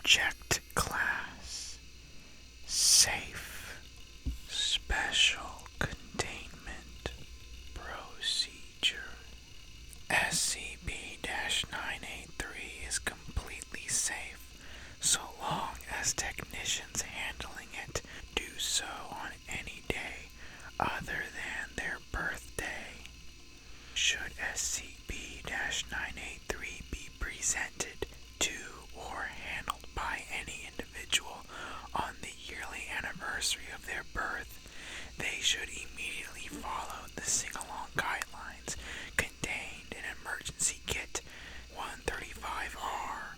Object Class Safe Special Containment Procedure. SCP-983 is completely safe so long as technicians handling it do so on any day other than their birthday. Should SCP-983 be presented to or handled by any individual on the yearly anniversary of their birth, they should immediately follow the sing-along guidelines contained in Emergency Kit 135R,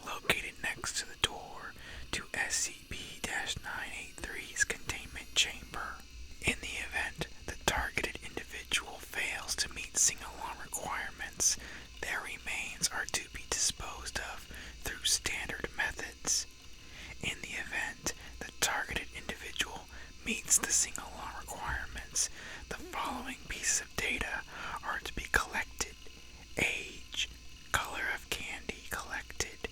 located next to the door to SCP-983's containment chamber. In the event the targeted individual fails to meet sing-along requirements, their remains are to be disposed of through standard methods. In the event the targeted individual meets the sing-along requirements, the following pieces of data are to be collected: age, color of candy collected,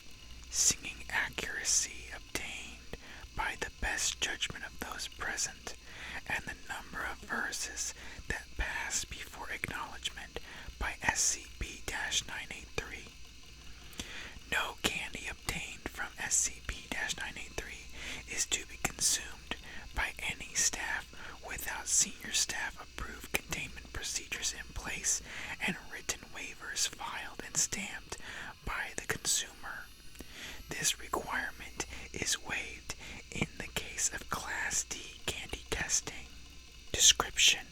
singing accuracy obtained by the best judgment of those present, and the number of verses that passed before acknowledgement by SCP-983. No candy obtained from SCP-983 is to be consumed by any staff without senior staff approved containment procedures in place and written waivers filed and stamped by the consumer. This requirement is waived in the case of Class D candy testing. Description: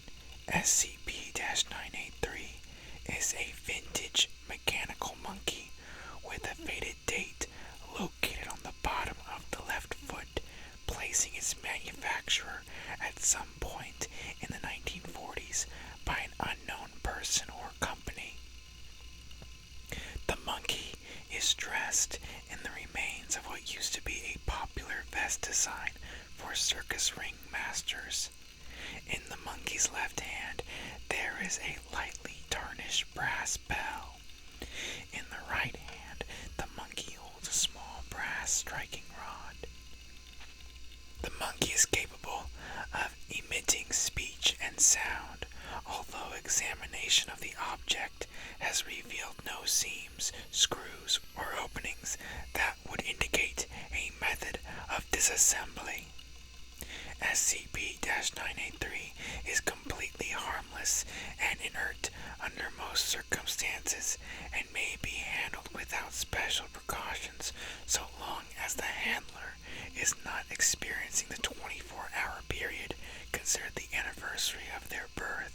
SCP-983 is a vintage mechanical monkey with a faded date located on the bottom of the left foot, placing its manufacturer at some point in the 1940s by an unknown person or company. The monkey is dressed in the remains of what used to be a popular vest design for circus ring masters. In the monkey's left hand, there is a lightly tarnished brass bell. In the right hand, the monkey holds a small brass striking rod. The monkey is capable of emitting speech and sound, although examination of the object has revealed no seams, screws, or openings that would indicate a method of disassembly. SCP-983 is completely harmless and inert under most circumstances and may be handled without special precautions so long as the handler is not experiencing the 24-hour period considered the anniversary of their birth.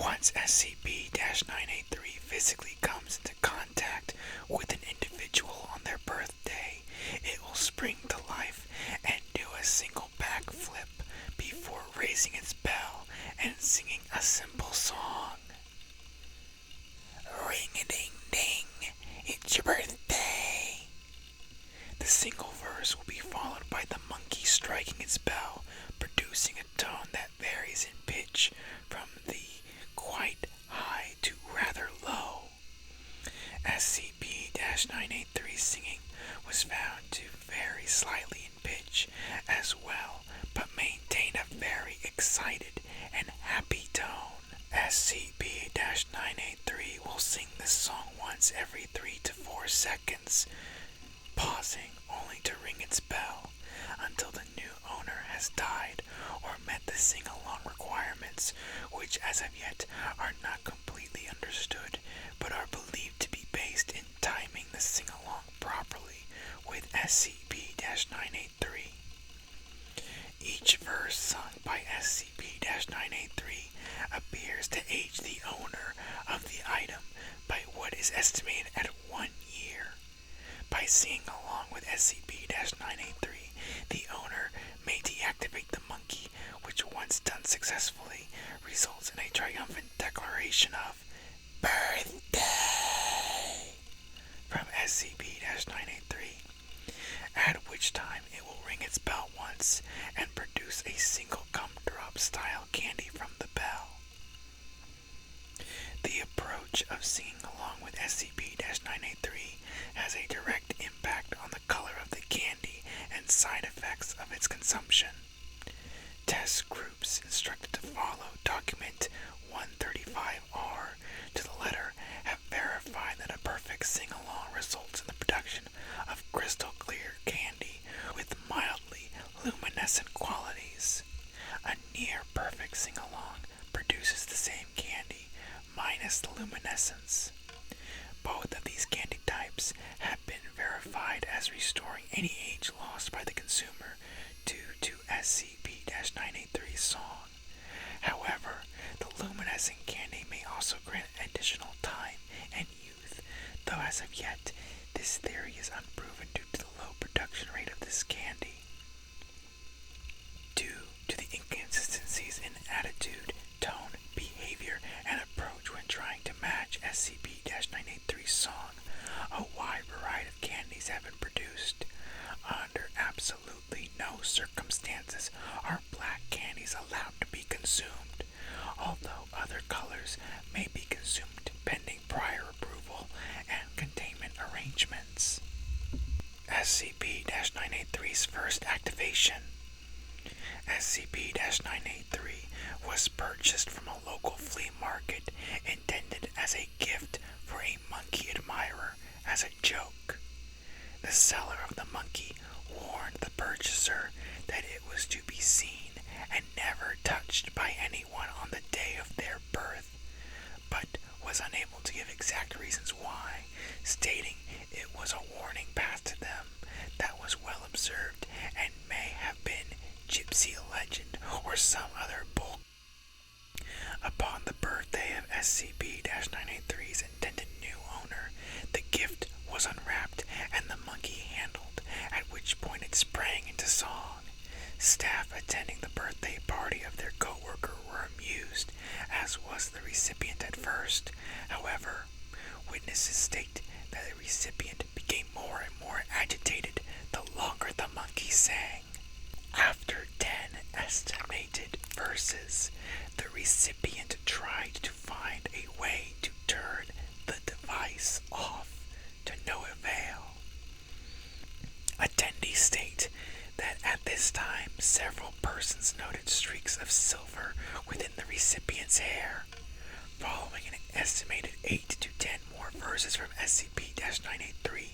Once SCP-983 physically comes into contact with an individual on their birthday, it will spring to life and do a single backflip before raising its bell and singing a simple song. Ring-a-ding-ding, it's your birthday. The single verse will be followed by the monkey striking its bell, producing a tone that varies in pitch from the quite high to rather low. SCP-983 singing was found to vary slightly in pitch as well, but maintained a very excited and happy tone. SCP-983 will sing this song once every 3 to 4 seconds, pausing only to ring its bell until the new owner has died or met the sing-along requirements, which as of yet are not completely understood, but are believed to be based in timing the sing-along properly with SCP-983. Each verse sung by SCP-983 appears to age the owner of the item by what is estimated at 1 year. By singing along with SCP-983, the owner may deactivate the monkey, which once done successfully results in a triumphant declaration of birthday from SCP-983, at which time it will ring its bell once and produce a single gumdrop style candy from the bell. The approach of singing along with SCP-983 has a direct impact on the color results in the production of crystal clear candy with mildly luminescent qualities. A near perfect sing-along produces the same candy minus the luminescence. Both of these candy types have been verified as restoring any age lost by the consumer due to SCP-983's song. However, the luminescent candy may also grant additional time and youth, though as of yet, this theory is unproven due to the low production rate of this candy. Due to the inconsistencies in attitude, tone, behavior, and approach when trying to match SCP-983's song, a wide variety of candies have been produced. Under absolutely no circumstances are black candies allowed to be consumed, although other colors may be consumed pending prior approval and containment arrangements. SCP-983's first activation. SCP-983 was purchased from a local flea market intended as a gift for a monkey admirer as a joke. The seller of the monkey warned the purchaser that it was to be seen and never touched by anyone on the day of their birth, but was unable to give exact reasons why, stating it was a warning passed to them that was well observed and may have been gypsy legend or some other bull. Upon the birthday of SCP-983's intended new owner, the gift was unwrapped and the monkey handled, at which point it sprang into song. Staff attending the birthday party of their co-worker were amused, as was the recipient at first. However, witnesses state that the recipient became more and more agitated the longer the monkey sang. After 10 estimated verses, the recipient tried to find a way to turn the device off, to no avail. Attendees state that at this time several persons noted streaks of silver within the recipient's hair. Following an estimated 8 to 10 more verses from SCP-983,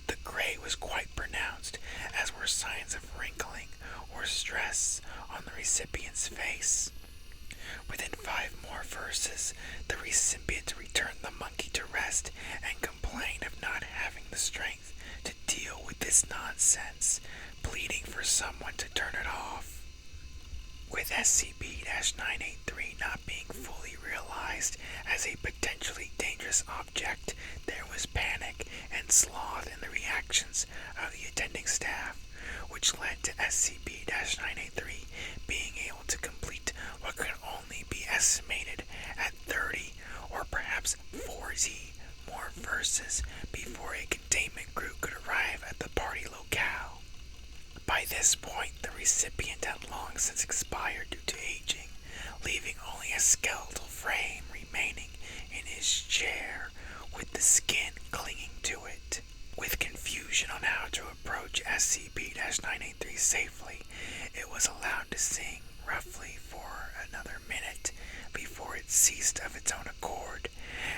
the gray was quite pronounced, as were signs of wrinkling or stress on the recipient's face. Within 5 more verses, the recipient returned the monkey to rest and complained of not having the strength to deal with this nonsense, pleading for someone to turn it off. With SCP-983 not being fully realized as a potentially dangerous object, there was panic and sloth in the reactions of the attending staff, which led to SCP-983 being able to complete what could only be estimated at 30 or perhaps 40 more verses before a containment crew could arrive at the party locale. By this point, the recipient had long since expired due to aging, leaving only a skeletal frame remaining in his chair with the skin clinging to it. With confusion on how to approach SCP-983 safely, it was allowed to sing roughly for another minute before it ceased of its own accord,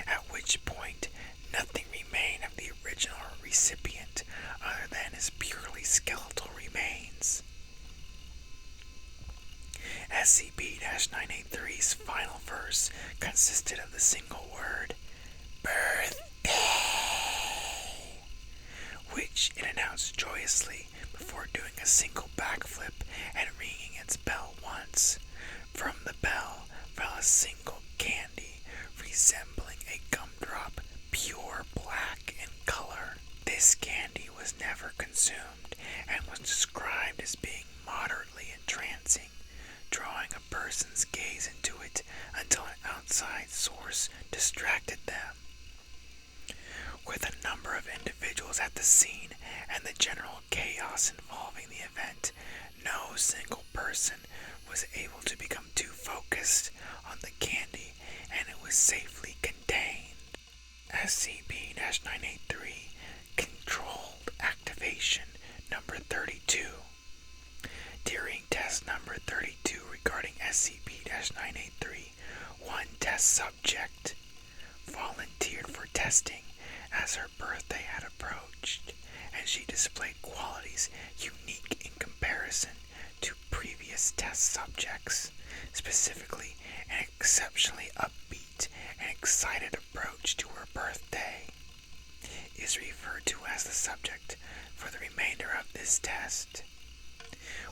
at which point nothing remained of the original recipient other than his purely skeletal remains. SCP-983's final verse consisted of the single word, "Birthday," which it announced joyously before doing a single backflip and ringing its bell once. From the bell fell a single candy resembling a gumdrop, pure black in color. This candy was never consumed and was described as being moderately entrancing, drawing a person's gaze into it until an outside source distracted them. With a number of individuals at the scene and the general chaos involving the event, no single person was able to become too focused on the candy, and it was safely contained. SCP-983 Controlled Activation Number 32. During test number 32 regarding SCP-983, one test subject volunteered for testing as her birthday had exceptionally upbeat and excited approach to her birthday, is referred to as the subject for the remainder of this test.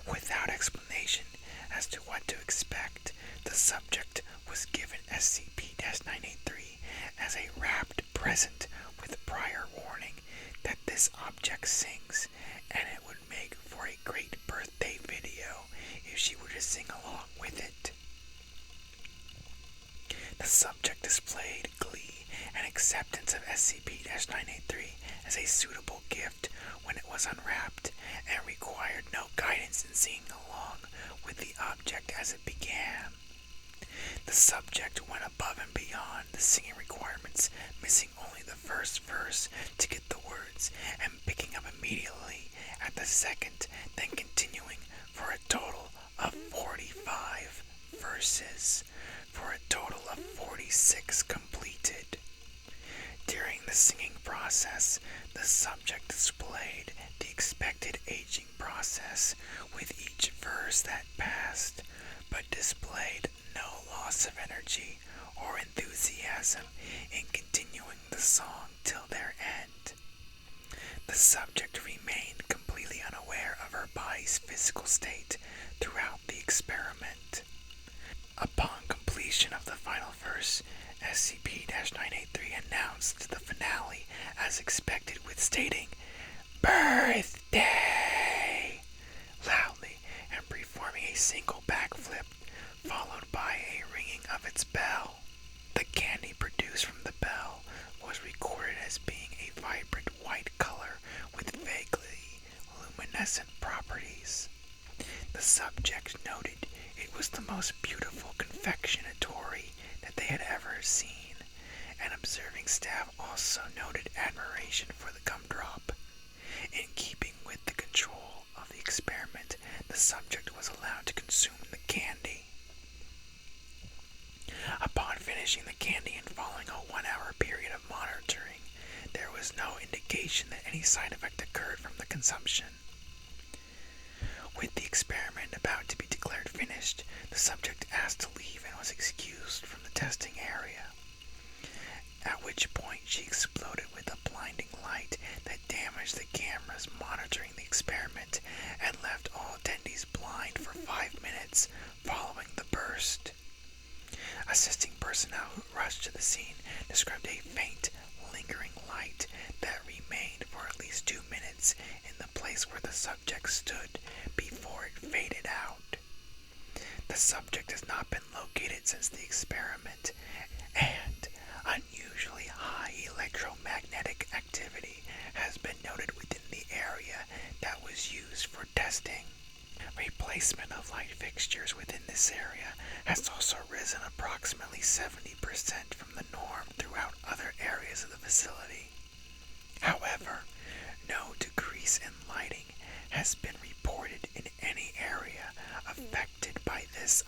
Without explanation as to what to expect, the subject was given SCP-983 as a wrapped present with prior warning that this object sings and it would make for a great birthday video if she were to sing along with it. The subject displayed glee and acceptance of SCP-983 as a suitable gift when it was unwrapped and required no guidance in singing along with the object as it began. The subject went above and beyond the singing requirements, missing only the first verse to get the words and picking up immediately at the second, then continuing for a total of 45 verses, for a total of 46 completed. During the singing process, the subject displayed the expected aging process with each verse that passed, but displayed no loss of energy or enthusiasm in continuing the song till their end. The subject remained completely unaware of her body's physical state throughout the experiment. Upon completion of the final verse, SCP-983 announced the finale as expected with stating, "Birthday!" loudly and performing a single backflip, followed by a ringing of its bell. The candy produced from the bell was recorded as being a vibrant white color with vaguely luminescent properties. The subject noted it was the most beautiful confectionatory that they had ever seen, and observing staff also noted admiration for the gumdrop. In keeping with the control of the experiment, the subject was allowed to consume the candy. Upon finishing the candy and following a 1-hour period of monitoring, there was no indication that any side effect occurred from the consumption. With the experiment about to be declared finished, the subject asked to leave and was excused from the testing area, at which point she exploded with a blinding light that damaged the cameras monitoring the experiment and left all attendees blind for 5 minutes following the burst. Assisting personnel who rushed to the scene described a faint, lingering light that remained for at least 2 minutes in the place where the subject stood before it faded out. The subject has not been located since the experiment, and unusually high electromagnetic activity has been noted within the area that was used for testing. Replacement of light fixtures within this area has also risen approximately 70% from the norm throughout other areas of the facility. However, no decrease in lighting has been reported in any area affected by this